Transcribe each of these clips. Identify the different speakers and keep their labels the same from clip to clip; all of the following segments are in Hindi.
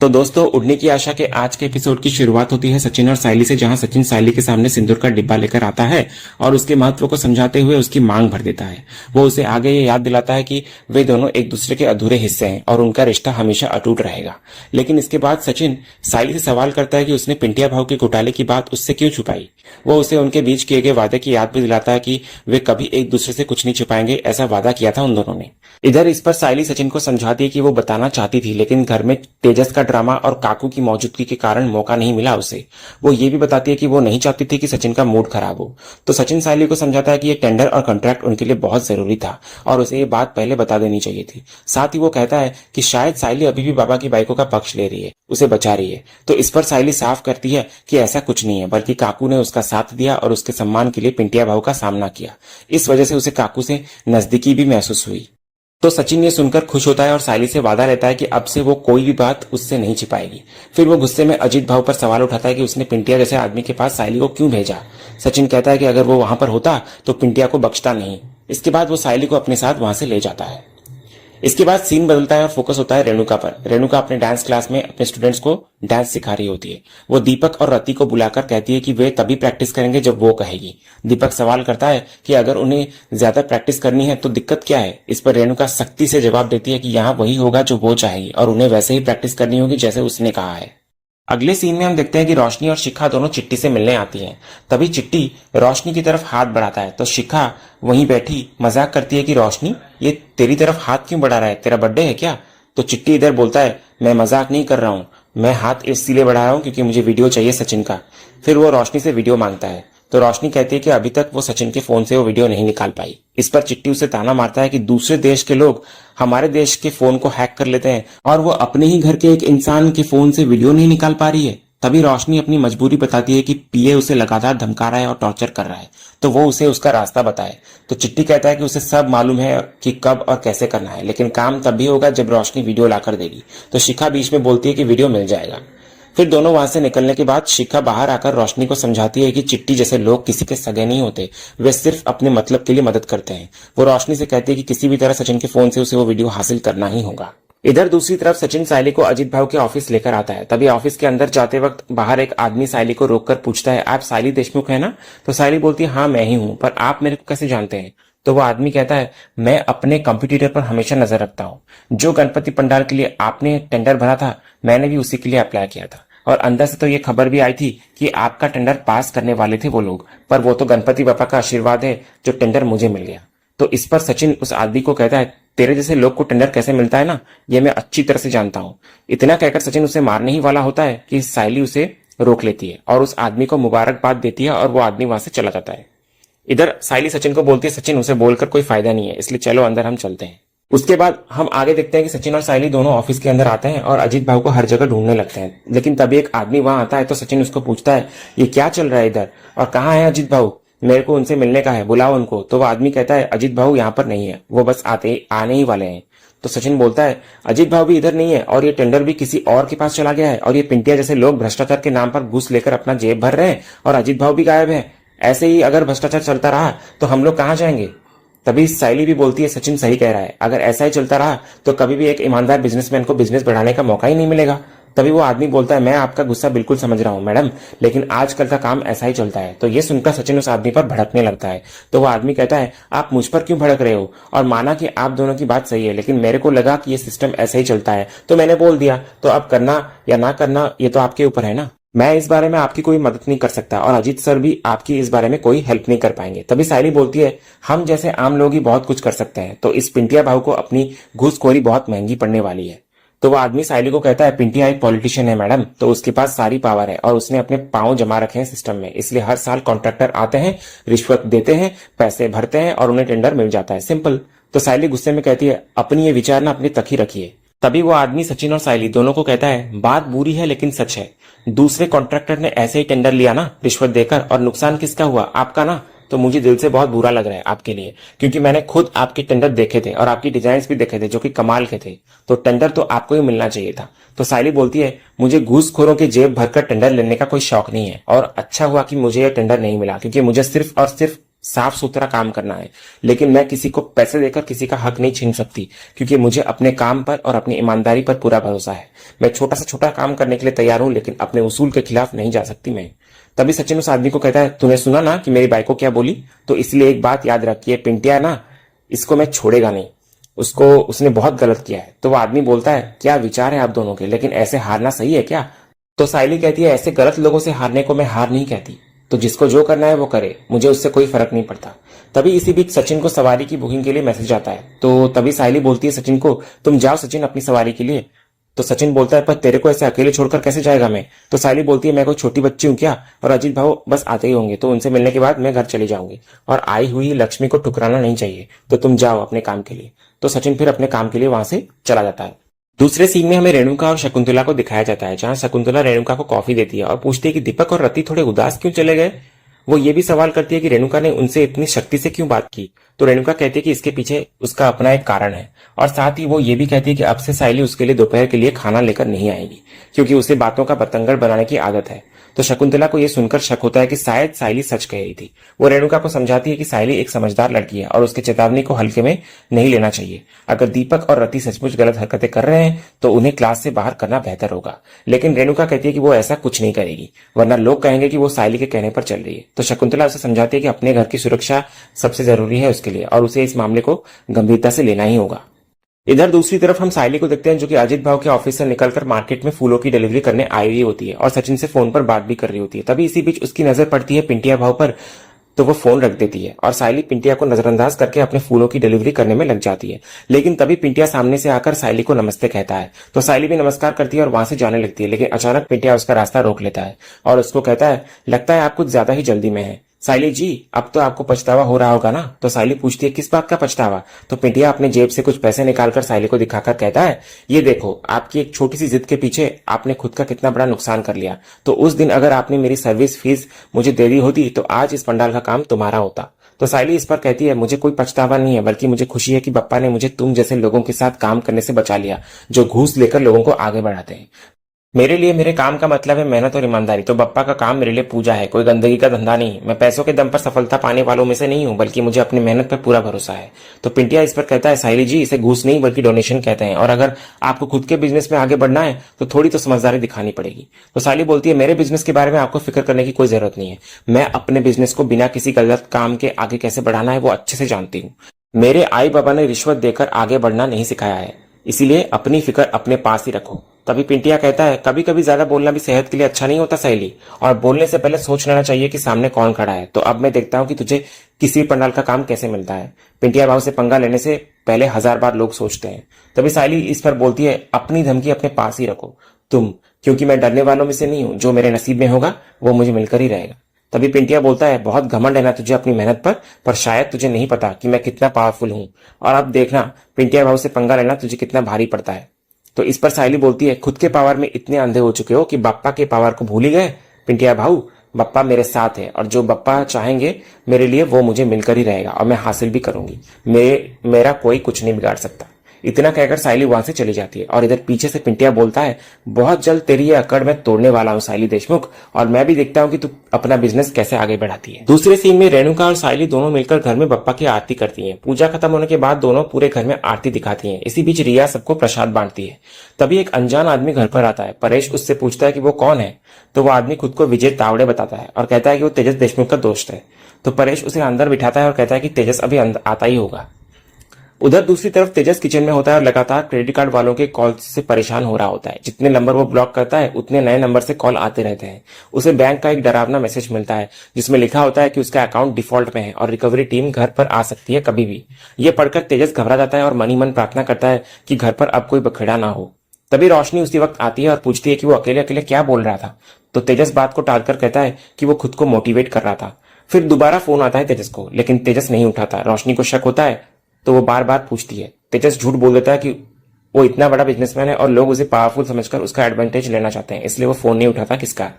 Speaker 1: तो दोस्तों, उड़ने की आशा के आज के एपिसोड की शुरुआत होती है सचिन और सायली से, जहां सचिन सायली के सामने सिंदूर का डिब्बा लेकर आता है और उसके महत्व को समझाते हुए उसकी मांग भर देता है। वो उसे आगे ये याद दिलाता है कि वे दोनों एक दूसरे के अधूरे हिस्से हैं और उनका रिश्ता हमेशा अटूट रहेगा। लेकिन इसके बाद सचिन सायली से सवाल करता है कि उसने पिंटिया भाव के घोटाले की बात उससे क्यों छुपाई। वो उसे उनके बीच किए गए वादे की याद भी दिलाता है कि वे कभी एक दूसरे से कुछ नहीं छुपाएंगे, ऐसा वादा किया था उन दोनों ने। इधर इस पर सायली सचिन को समझाती है कि वो बताना चाहती थी, लेकिन घर में तेजस का ड्रामा और काकू की मौजूदगी के कारण मौका नहीं मिला उसे। वो ये भी बताती है कि वो नहीं चाहती थी कि सचिन का मूड खराब हो। तो सचिन सायली को समझाता है कि ये टेंडर और कॉन्ट्रैक्ट उनके लिए बहुत जरूरी था और उसे ये बात पहले बता देनी चाहिए थी। साथ ही वो कहता है कि शायद सायली अभी भी बाबा की बाइकों का पक्ष ले रही है, उसे बचा रही है। तो इस पर सायली साफ करती है कि ऐसा कुछ नहीं है, बल्कि काकू ने उसका साथ दिया और उसके सम्मान के लिए पिंटिया भाव का सामना किया। इस वजह से उसे काकू से नजदीकी भी महसूस हुई। तो सचिन ये सुनकर खुश होता है और सायली से वादा लेता है कि अब से वो कोई भी बात उससे नहीं छिपाएगी। फिर वो गुस्से में अजीत भाव पर सवाल उठाता है कि उसने पिंटिया जैसे आदमी के पास सायली को क्यों भेजा। सचिन कहता है कि अगर वो वहां पर होता तो पिंटिया को बख्शता नहीं। इसके बाद वो सायली को अपने साथ वहां से ले जाता है। इसके बाद सीन बदलता है और फोकस होता है रेणुका पर। रेणुका अपने डांस क्लास में अपने स्टूडेंट्स को डांस सिखा रही होती है। वो दीपक और रति को बुलाकर कहती है कि वे तभी प्रैक्टिस करेंगे जब वो कहेगी। दीपक सवाल करता है कि अगर उन्हें ज्यादा प्रैक्टिस करनी है तो दिक्कत क्या है। इस पर रेणुका सख्ती से जवाब देती है कि यहाँ वही होगा जो वो चाहेगी और उन्हें वैसे ही प्रैक्टिस करनी होगी जैसे उसने कहा है। अगले सीन में हम देखते हैं कि रोशनी और शिखा दोनों चिट्टी से मिलने आती हैं। तभी चिट्टी रोशनी की तरफ हाथ बढ़ाता है तो शिखा वहीं बैठी मजाक करती है कि रोशनी, ये तेरी तरफ हाथ क्यों बढ़ा रहा है, तेरा बर्थडे है क्या। तो चिट्टी इधर बोलता है, मैं मजाक नहीं कर रहा हूँ, मैं हाथ इसलिए बढ़ा रहा हूँ क्योंकि मुझे वीडियो चाहिए सचिन का। फिर वो रोशनी से वीडियो मांगता है तो रोशनी कहती है कि अभी तक वो सचिन के फोन से वो वीडियो नहीं निकाल पाई। इस पर चिट्टी उसे ताना मारता है कि दूसरे देश के लोग हमारे देश के फोन को हैक कर लेते हैं और वो अपने ही घर के एक इंसान के फोन से वीडियो नहीं निकाल पा रही है। तभी रोशनी अपनी मजबूरी बताती है कि पीए उसे लगातार धमका रहा है और टॉर्चर कर रहा है, तो वो उसे उसका रास्ता बताए। तो चिट्टी कहता है कि उसे सब मालूम है कि कब और कैसे करना है, लेकिन काम तभी होगा जब रोशनी वीडियो लाकर देगी। तो शिखा बीच में बोलती है कि वीडियो मिल जाएगा। फिर दोनों वहां से निकलने के बाद शिखा बाहर आकर रोशनी को समझाती है कि चिट्टी जैसे लोग किसी के सगे नहीं होते, वे सिर्फ अपने मतलब के लिए मदद करते हैं। वो रोशनी से कहती है कि किसी भी तरह सचिन के फोन से उसे वो वीडियो हासिल करना ही होगा। इधर दूसरी तरफ सचिन सायली को अजीत भाव के ऑफिस लेकर आता है। तभी ऑफिस के अंदर जाते वक्त बाहर एक आदमी सायली को रोककर पूछता है, आप सायली देशमुख है ना। तो सायली बोलती है, हाँ मैं ही हूँ, पर आप मेरे को कैसे जानते हैं। तो वो आदमी कहता है, मैं अपने कंप्यूटर पर हमेशा नजर रखता हूँ। जो गणपति पंडाल के लिए आपने टेंडर भरा था, मैंने भी उसी के लिए अप्लाई किया था और अंदर से तो ये खबर भी आई थी कि आपका टेंडर पास करने वाले थे वो लोग, पर वो तो गणपति बापा का आशीर्वाद है जो टेंडर मुझे मिल गया। तो इस पर सचिन उस आदमी को कहता है, तेरे जैसे लोग को टेंडर कैसे मिलता है ना, ये मैं अच्छी तरह से जानता हूँ। इतना कहकर सचिन उसे मारने ही वाला होता है कि सायली उसे रोक लेती है और उस आदमी को मुबारकबाद देती है और वो आदमी वहां से चला जाता है। इधर सायली सचिन को बोलती है, सचिन उसे बोलकर कोई फायदा नहीं है, इसलिए चलो अंदर हम चलते हैं। उसके बाद हम आगे देखते हैं कि सचिन और सायली दोनों ऑफिस के अंदर आते हैं और अजीत भाव को हर जगह ढूंढने लगते हैं। लेकिन तभी एक आदमी वहां आता है तो सचिन उसको पूछता है, ये क्या चल रहा है इधर और कहाँ है अजीत भाव, मेरे को उनसे मिलने का है, बुलाओ उनको। तो वो आदमी कहता है, अजीत भाव यहाँ पर नहीं है, वो बस आने ही वाले हैं। तो सचिन बोलता है, अजीत भाव भी इधर नहीं है और ये टेंडर भी किसी और के पास चला गया है और ये पिंटिया जैसे लोग भ्रष्टाचार के नाम पर घूस लेकर अपना जेब भर रहे हैं और अजीत भाव भी गायब है। ऐसे ही अगर भ्रष्टाचार चलता रहा तो हम लोग कहाँ जाएंगे। तभी सायली भी बोलती है, सचिन सही कह रहा है, अगर ऐसा ही चलता रहा तो कभी भी एक ईमानदार बिजनेसमैन को बिजनेस बढ़ाने का मौका ही नहीं मिलेगा। तभी वो आदमी बोलता है, मैं आपका गुस्सा बिल्कुल समझ रहा हूं मैडम, लेकिन आजकल का काम ऐसा ही चलता है। तो ये सुनकर सचिन उस आदमी पर भड़कने लगता है। तो वो आदमी कहता है, आप मुझ पर क्यों भड़क रहे हो, और माना कि आप दोनों की बात सही है, लेकिन मेरे को लगा कि ये सिस्टम ऐसा ही चलता है तो मैंने बोल दिया, तो अब करना या ना करना ये तो आपके ऊपर है ना। मैं इस बारे में आपकी कोई मदद नहीं कर सकता और अजीत सर भी आपकी इस बारे में कोई हेल्प नहीं कर पाएंगे। तभी सायली बोलती है, हम जैसे आम लोग ही बहुत कुछ कर सकते हैं, तो इस पिंटिया भाव को अपनी घूसखोरी बहुत महंगी पड़ने वाली है। तो वो आदमी सायली को कहता है, पिंटिया एक पॉलिटिशियन है मैडम, तो उसके पास सारी पावर है और उसने अपने पांव जमा रखे हैं सिस्टम में, इसलिए हर साल कॉन्ट्रैक्टर आते हैं, रिश्वत देते हैं, पैसे भरते हैं और उन्हें टेंडर मिल जाता है, सिंपल। तो सायली गुस्से में कहती है, अपनी ये विचार ना अपने तक ही रखिए। तभी वो आदमी सचिन और सायली दोनों को कहता है, बात बुरी है लेकिन सच है, दूसरे कॉन्ट्रैक्टर ने ऐसे ही टेंडर लिया ना रिश्वत देकर, और नुकसान किसका हुआ, आपका ना। तो मुझे दिल से बहुत बुरा लग रहा है आपके लिए, क्योंकि मैंने खुद आपके टेंडर देखे थे और आपकी डिजाइन भी देखे थे जो कि कमाल के थे, तो टेंडर तो आपको ही मिलना चाहिए था। तो सायली बोलती है, मुझे घूसखोरों की जेब भरकर टेंडर लेने का कोई शौक नहीं है और अच्छा हुआ कि मुझे यह टेंडर नहीं मिला, क्योंकि मुझे सिर्फ और सिर्फ साफ सुथरा काम करना है, लेकिन मैं किसी को पैसे देकर किसी का हक नहीं छीन सकती, क्योंकि मुझे अपने काम पर और अपनी ईमानदारी पर पूरा भरोसा है। मैं छोटा से छोटा काम करने के लिए तैयार हूं, लेकिन अपने उसूल के खिलाफ नहीं जा सकती मैं। तभी सचिन उस आदमी को कहता है, तूने सुना ना कि मेरी बाइक को क्या बोली, तो इसलिए एक बात याद रखिए पिंटिया ना, इसको मैं छोड़ेगा नहीं, उसको उसने बहुत गलत किया है। तो वो आदमी बोलता है, क्या विचार है आप दोनों के, लेकिन ऐसे हारना सही है क्या? तो साइली कहती है, ऐसे गलत लोगों से हारने को मैं हार नहीं कहती, तो जिसको जो करना है वो करे, मुझे उससे कोई फर्क नहीं पड़ता। तभी इसी बीच सचिन को सवारी की बुकिंग के लिए मैसेज आता है। तो तभी साइली बोलती है सचिन को, तुम जाओ सचिन अपनी सवारी के लिए। तो सचिन बोलता है, पर तेरे को ऐसे अकेले छोड़कर कैसे जाएगा मैं? तो साइली बोलती है, मैं कोई छोटी बच्ची हूं क्या, और अजीत भाव बस आते ही होंगे, तो उनसे मिलने के बाद मैं घर चली जाऊंगी, और आई हुई लक्ष्मी को ठुकराना नहीं चाहिए, तो तुम जाओ अपने काम के लिए। तो सचिन फिर अपने काम के लिए वहां से चला जाता है। दूसरे सीन में हमें रेणुका और शकुंतला को दिखाया जाता है, जहां शकुंतला रेणुका को कॉफी देती है और पूछती है कि दीपक और रति थोड़े उदास क्यों चले गए। वो ये भी सवाल करती है कि रेणुका ने उनसे इतनी शक्ति से क्यों बात की। तो रेणुका कहती है कि इसके पीछे उसका अपना एक कारण है, और साथ ही वो ये भी कहती है कि अब से साइली उसके लिए दोपहर के लिए खाना लेकर नहीं आएगी, क्योंकि उसे बातों का बतंगड़ बनाने की आदत है। तो शकुंतला को यह सुनकर शक होता है कि शायद साइली सच कह रही थी। वो रेणुका को समझाती है कि साइली एक समझदार लड़की है और उसके चेतावनी को हल्के में नहीं लेना चाहिए। अगर दीपक और रति सचमुच गलत हरकतें कर रहे हैं तो उन्हें क्लास से बाहर करना बेहतर होगा। लेकिन रेणुका कहती है कि वो ऐसा कुछ नहीं करेगी, वरना लोग कहेंगे कि वो साइली के कहने पर चल रही है। तो शकुंतला उसे समझाती है कि अपने घर की सुरक्षा सबसे जरूरी है उसके लिए, और उसे इस मामले को गंभीरता से लेना ही होगा। इधर दूसरी तरफ हम साइली को देखते हैं, जो कि अजित भाव के ऑफिस से निकलकर मार्केट में फूलों की डिलीवरी करने आई हुई होती है और सचिन से फोन पर बात भी कर रही होती है। तभी इसी बीच उसकी नजर पड़ती है पिंटिया भाव पर, तो वो फोन रख देती है और साइली पिंटिया को नजरअंदाज करके अपने फूलों की डिलीवरी करने में लग जाती है। लेकिन तभी पिंटिया सामने से आकर साइली को नमस्ते कहता है, तो साइली भी नमस्कार करती है और वहां से जाने लगती है। लेकिन अचानक पिंटिया उसका रास्ता रोक लेता है और उसको कहता है, लगता है आप कुछ ज्यादा ही जल्दी में है साइली जी, अब तो आपको पछतावा हो रहा होगा ना। तो साइली पूछती है, किस बात का पछतावा? तो पिंटिया अपने जेब से कुछ पैसे निकालकर साइली को दिखाकर कहता है, ये देखो, आपकी एक छोटी सी जिद के पीछे आपने खुद का कितना बड़ा नुकसान कर लिया। तो उस दिन अगर आपने मेरी सर्विस फीस मुझे दे दी होती तो आज इस पंडाल का काम तुम्हारा होता। तो साइली इस पर कहती है, मुझे कोई पछतावा नहीं है, बल्कि मुझे खुशी है कि बप्पा ने मुझे तुम जैसे लोगों के साथ काम करने से बचा लिया, जो घूस लेकर लोगों को आगे बढ़ाते हैं। मेरे लिए मेरे काम का मतलब है मेहनत और ईमानदारी, तो बप्पा का काम मेरे लिए पूजा है, कोई गंदगी का धंधा नहीं। मैं पैसों के दम पर सफलता पाने वालों में से नहीं हूं, बल्कि मुझे अपनी मेहनत पर पूरा भरोसा है। तो पिंटिया इस पर कहता है, साइली जी, इसे घूस नहीं बल्कि डोनेशन कहते हैं, और अगर आपको खुद के बिजनेस में आगे बढ़ना है तो थोड़ी तो समझदारी दिखानी पड़ेगी। तो साइली बोलती है, मेरे बिजनेस के बारे में आपको फिक्र करने की कोई जरूरत नहीं है। मैं अपने बिजनेस को बिना किसी गलत काम के आगे कैसे बढ़ाना है वो अच्छे से जानती हूँ। मेरे आई बाबा ने रिश्वत देकर आगे बढ़ना नहीं सिखाया है, इसीलिए अपनी फिक्र अपने पास ही रखो। तभी पिंटिया कहता है, कभी कभी ज्यादा बोलना भी सेहत के लिए अच्छा नहीं होता सहेली, और बोलने से पहले सोच लेना चाहिए कि सामने कौन खड़ा है। तो अब मैं देखता हूँ कि तुझे किसी पंडाल का काम कैसे मिलता है। पिंटिया भाव से पंगा लेने से पहले 1000 बार लोग सोचते हैं। तभी साइली इस पर बोलती है, अपनी धमकी अपने पास ही रखो तुम, क्योंकि मैं डरने वालों में से नहीं हूं। जो मेरे नसीब में होगा वो मुझे मिलकर ही रहेगा। तभी पिंटिया बोलता है, बहुत घमंड है ना तुझे अपनी मेहनत पर शायद तुझे नहीं पता कि मैं कितना पावरफुल हूं, और अब देखना पिंटिया भाव से पंगा लेना तुझे कितना भारी पड़ता है। तो इस पर साइली बोलती है, खुद के पावर में इतने अंधे हो चुके हो कि बप्पा के पावर को भूल ही गए। पिंटिया भाऊ, बप्पा मेरे साथ है, और जो बप्पा चाहेंगे मेरे लिए वो मुझे मिलकर ही रहेगा, और मैं हासिल भी करूंगी। मेरा कोई कुछ नहीं बिगाड़ सकता। इतना कहकर साइली वहां से चली जाती है, और इधर पीछे से पिंटिया बोलता है, बहुत जल्द तेरी ये अकड़ मैं तोड़ने वाला हूँ साइली देशमुख, और मैं भी देखता हूँ कि तू अपना बिजनेस कैसे आगे बढ़ाती है। दूसरे सीन में रेणुका और साइली दोनों मिलकर घर में बप्पा की आरती करती हैं। पूजा खत्म होने के बाद दोनों पूरे घर में आरती दिखाती हैं। इसी बीच रिया सबको प्रसाद बांटती है। तभी एक अनजान आदमी घर पर आता है। परेश उससे पूछता है कि वो कौन है। तो वो आदमी खुद को विजय तावड़े बताता है और कहता है कि वो तेजस देशमुख का दोस्त है। तो परेश उसे अंदर बिठाता है और कहता है कि तेजस अभी आता ही होगा। उधर दूसरी तरफ तेजस किचन में होता है और लगातार क्रेडिट कार्ड वालों के कॉल से परेशान हो रहा होता है। जितने नंबर वो ब्लॉक करता है उतने नए नंबर से कॉल आते रहते हैं। उसे बैंक का एक डरावना मैसेज मिलता है जिसमें लिखा होता है कि उसका अकाउंट डिफॉल्ट में है और रिकवरी टीम घर पर आ सकती है कभी भी। ये पढ़कर तेजस घबरा जाता है और मन ही मन प्रार्थना करता है कि घर पर अब कोई बखेड़ा ना हो। तभी रोशनी उसी वक्त आती है और पूछती है कि वो अकेले अकेले क्या बोल रहा था। तो तेजस बात को टालकर कहता है कि वो खुद को मोटिवेट कर रहा था। फिर दोबारा फोन आता है तेजस को, लेकिन तेजस नहीं उठाता। रोशनी को शक होता है तो वो बार बार पूछती है। तेजस झूठ बोल देता है कि वो इतना बड़ा बिजनेसमैन है और लोग उसे पावरफुल समझकर उसका एडवांटेज लेना चाहते हैं, इसलिए वो फोन नहीं उठाता किसका।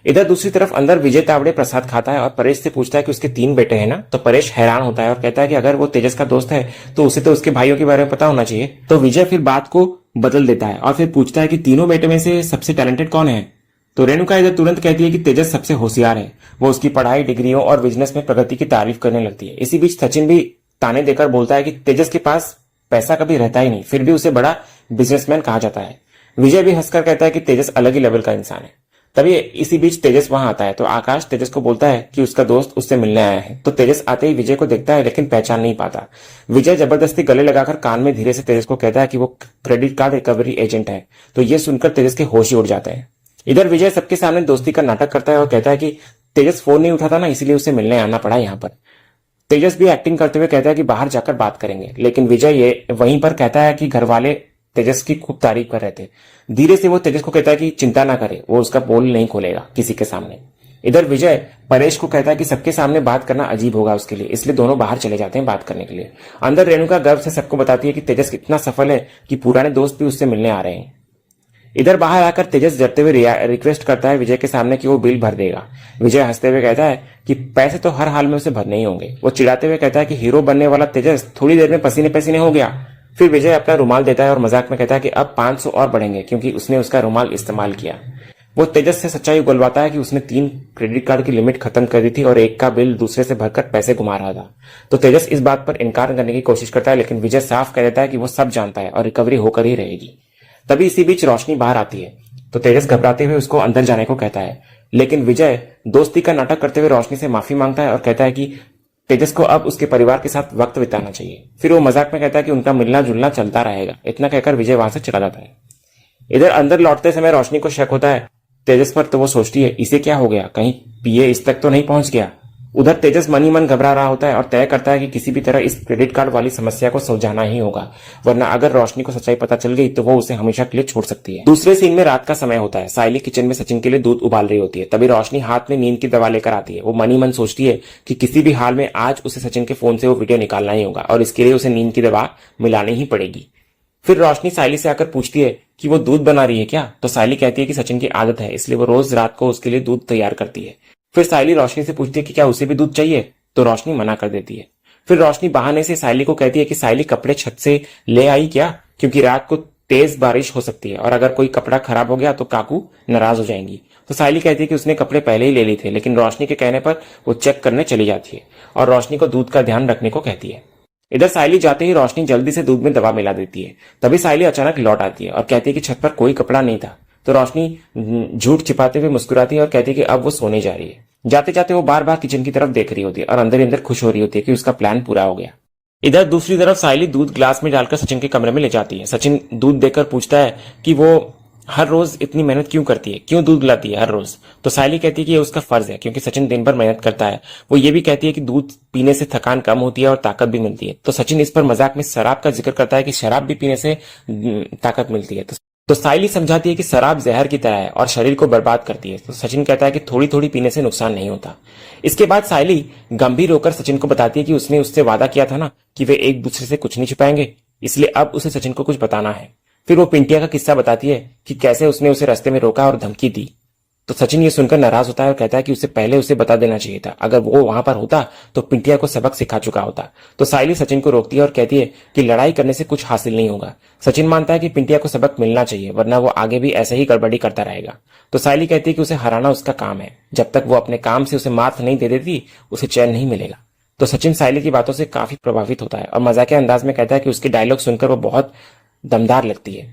Speaker 1: इधर दूसरी तरफ अंदर विजय तावड़े प्रसाद खाता है और परेश से पूछता है कि उसके 3 बेटे हैं ना। तो परेश हैरान होता है और कहता है कि अगर वो तेजस का दोस्त है तो उसे तो उसके भाइयों के बारे में पता होना चाहिए। तो विजय फिर बात को बदल देता है और फिर पूछता है कि तीनों बेटे में से सबसे टैलेंटेड कौन है। तो रेणुका इधर तुरंत कहती है कि तेजस सबसे होशियार है। वो उसकी पढ़ाई, डिग्रियों और बिजनेस में प्रगति की तारीफ करने लगती है। इसी बीच सचिन भी ताने देकर बोलता है कि तेजस के पास पैसा कभी रहता ही नहीं, फिर भी उसे बड़ा बिजनेसमैन कहा जाता है। विजय भी हंसकर कहता है कि तेजस अलग ही लेवल का इंसान है। तभी इसी बीच तेजस वहां आता है तो आकाश तेजस को बोलता है कि उसका दोस्त उससे मिलने आया है। तो तेजस आते ही विजय को देखता है लेकिन पहचान नहीं पाता। विजय जबरदस्ती गले लगाकर कान में धीरे से तेजस को कहता है कि वो क्रेडिट कार्ड रिकवरी एजेंट है। तो ये सुनकर तेजस के होश ही उड़ जाते हैं। इधर विजय सबके सामने दोस्ती का नाटक करता है और कहता है कि तेजस फोन नहीं उठाता ना, इसलिए उसे मिलने आना पड़ा यहाँ पर। तेजस भी एक्टिंग करते हुए कहता है कि बाहर जाकर बात करेंगे, लेकिन विजय ये वहीं पर कहता है कि घर वाले तेजस की खूब तारीफ कर रहे थे। धीरे से वो तेजस को कहता है कि चिंता ना करे, वो उसका पोल नहीं खोलेगा किसी के सामने। इधर विजय परेश को कहता है कि सबके सामने बात करना अजीब होगा उसके लिए, इसलिए दोनों बाहर चले जाते हैं बात करने के लिए। अंदर रेणुका गर्व से सबको बताती है कि तेजस कितना सफल है कि पुराने दोस्त भी उससे मिलने आ रहे हैं। इधर बाहर आकर तेजस डरते हुए रिक्वेस्ट करता है विजय के सामने कि वो बिल भर देगा। विजय हंसते हुए कहता है कि पैसे तो हर हाल में उसे भरने ही होंगे। वो चिढ़ाते हुए कहता है कि हीरो बनने वाला तेजस थोड़ी देर में पसीने पसीने हो गया। फिर विजय अपना रुमाल देता है और मजाक में कहता है कि अब 500 और बढ़ेंगे क्योंकि उसने उसका रुमाल इस्तेमाल किया। वो तेजस से सच्चाई उगलवाता है कि उसने 3 क्रेडिट कार्ड की लिमिट खत्म कर दी थी और एक का बिल दूसरे से भरकर पैसे घुमा रहा था। तो तेजस इस बात पर इनकार करने की कोशिश करता है, लेकिन विजय साफ कह देता है कि वो सब जानता है और रिकवरी होकर ही रहेगी। तभी इसी बीच रोशनी बाहर आती है तो तेजस घबराते हुए उसको अंदर जाने को कहता है, लेकिन विजय दोस्ती का नाटक करते हुए रोशनी से माफी मांगता है और कहता है कि तेजस को अब उसके परिवार के साथ वक्त बिताना चाहिए। फिर वो मजाक में कहता है कि उनका मिलना जुलना चलता रहेगा। इतना कहकर विजय वहां से चला जाता है। इधर अंदर लौटते समय रोशनी को शक होता है तेजस पर, तो वो सोचती है इसे क्या हो गया, कहीं पीए इस तक तो नहीं पहुंच गया। उधर तेजस मन ही मन घबरा रहा होता है और तय करता है कि किसी भी तरह इस क्रेडिट कार्ड वाली समस्या को सुलझाना ही होगा, वरना अगर रोशनी को सच्चाई पता चल गई तो वो उसे हमेशा के लिए छोड़ सकती है। दूसरे सीन में रात का समय होता है। साइली किचन में सचिन के लिए दूध उबाल रही होती है। तभी रोशनी हाथ में नींद की दवा लेकर आती है। वो मन ही मन सोचती है कि किसी भी हाल में आज उसे सचिन के फोन से वो वीडियो निकालना ही होगा और इसके लिए उसे नींद की दवा मिलानी ही पड़ेगी। फिर रोशनी साइली से आकर पूछती है कि वो दूध बना रही है क्या। तो साइली कहती है कि सचिन की आदत है, इसलिए वो रोज रात को उसके लिए दूध तैयार करती है। फिर साइली रोशनी से पूछती है कि क्या उसे भी दूध चाहिए, तो रोशनी मना कर देती है। फिर रोशनी बहाने से साइली को कहती है कि साइली कपड़े छत से ले आई क्या, क्योंकि रात को तेज बारिश हो सकती है और अगर कोई कपड़ा खराब हो गया तो काकू नाराज हो जाएंगी। तो साइली कहती है कि उसने कपड़े पहले ही ले लिए थे, लेकिन रोशनी के कहने पर वो चेक करने चली जाती है और रोशनी को दूध का ध्यान रखने को कहती है। इधर साइली जाते ही रोशनी जल्दी से दूध में दवा मिला देती है। तभी साइली अचानक लौट आती है और कहती है कि छत पर कोई कपड़ा नहीं था। तो रोशनी झूठ छिपाते हुए मुस्कुराती है और कहती है कि अब वो सोने जा रही है। जाते जाते वो बार बार किचन की तरफ देख रही होती है और अंदर ही अंदर खुश हो रही होती है कि उसका प्लान पूरा हो गया। इधर दूसरी तरफ साइली दूध ग्लास में डालकर सचिन के कमरे में ले जाती है। सचिन दूध देकर पूछता है कि वो हर रोज इतनी मेहनत क्यों करती है, क्यों दूध लाती है हर रोज। तो साइली कहती है कि ये उसका फर्ज है क्योंकि सचिन दिन भर मेहनत करता है। वो ये भी कहती है कि दूध पीने से थकान कम होती है और ताकत भी मिलती है। तो सचिन इस पर मजाक में शराब का जिक्र करता है कि शराब भी पीने से ताकत मिलती है। तो साइली समझाती है कि शराब जहर की तरह है और शरीर को बर्बाद करती है। तो सचिन कहता है कि थोड़ी थोड़ी पीने से नुकसान नहीं होता। इसके बाद साइली गंभीर होकर सचिन को बताती है कि उसने उससे वादा किया था ना कि वे एक दूसरे से कुछ नहीं छिपाएंगे, इसलिए अब उसे सचिन को कुछ बताना है। फिर वो पिंटिया का किस्सा बताती है कि कैसे उसने उसे रास्ते में रोका और धमकी दी। तो सचिन ये सुनकर नाराज होता है और कहता है कि उसे पहले उसे बता देना चाहिए था, अगर वो वहां पर होता तो पिंटिया को सबक सिखा चुका होता। तो साइली सचिन को रोकती है और कहती है कि लड़ाई करने से कुछ हासिल नहीं होगा। सचिन मानता है कि पिंटिया को सबक मिलना चाहिए, वरना वो आगे भी ऐसे ही गड़बड़ी करता रहेगा। तो साइली कहती है कि उसे हराना उसका काम है, जब तक वो अपने काम से उसे मात नहीं दे देती उसे चैन नहीं मिलेगा। तो सचिन साइली की बातों से काफी प्रभावित होता है और मजाकिया अंदाज में कहता है कि उसकी डायलॉग सुनकर वो बहुत दमदार लगती है।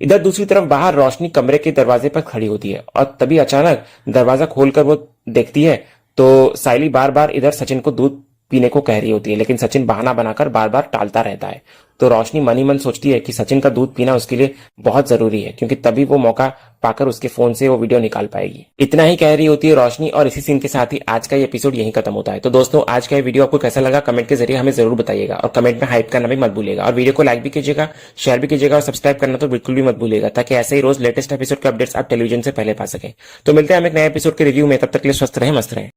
Speaker 1: इधर दूसरी तरफ बाहर रोशनी कमरे के दरवाजे पर खड़ी होती है और तभी अचानक दरवाजा खोलकर वो देखती है तो साइली बार बार इधर सचिन को दूध पीने को कह रही होती है, लेकिन सचिन बहाना बनाकर बार बार टालता रहता है। तो रोशनी मन ही मन सोचती है कि सचिन का दूध पीना उसके लिए बहुत जरूरी है, क्योंकि तभी वो मौका पाकर उसके फोन से वो वीडियो निकाल पाएगी। इतना ही कह रही होती है रोशनी और इसी सीन के साथ ही आज का ये एपिसोड यहीं खत्म होता है। तो दोस्तों, आज का ये वीडियो आपको कैसा लगा कमेंट के जरिए हमें जरूर बताइएगा और कमेंट में हाइप करना भी मत भूलिएगा और वीडियो को लाइक भी कीजिएगा, शेयर भी कीजिएगा और सब्सक्राइब करना तो बिल्कुल भी मत भूलिएगा, ताकि ऐसे ही रोज लेटेस्ट एपिसोड के अपडेट्स आप टेलीविजन से पहले पा सकें। तो मिलते हैं हम एक नए एपिसोड के रिव्यू में, तब तक के लिए स्वस्थ रहें, मस्त रहें।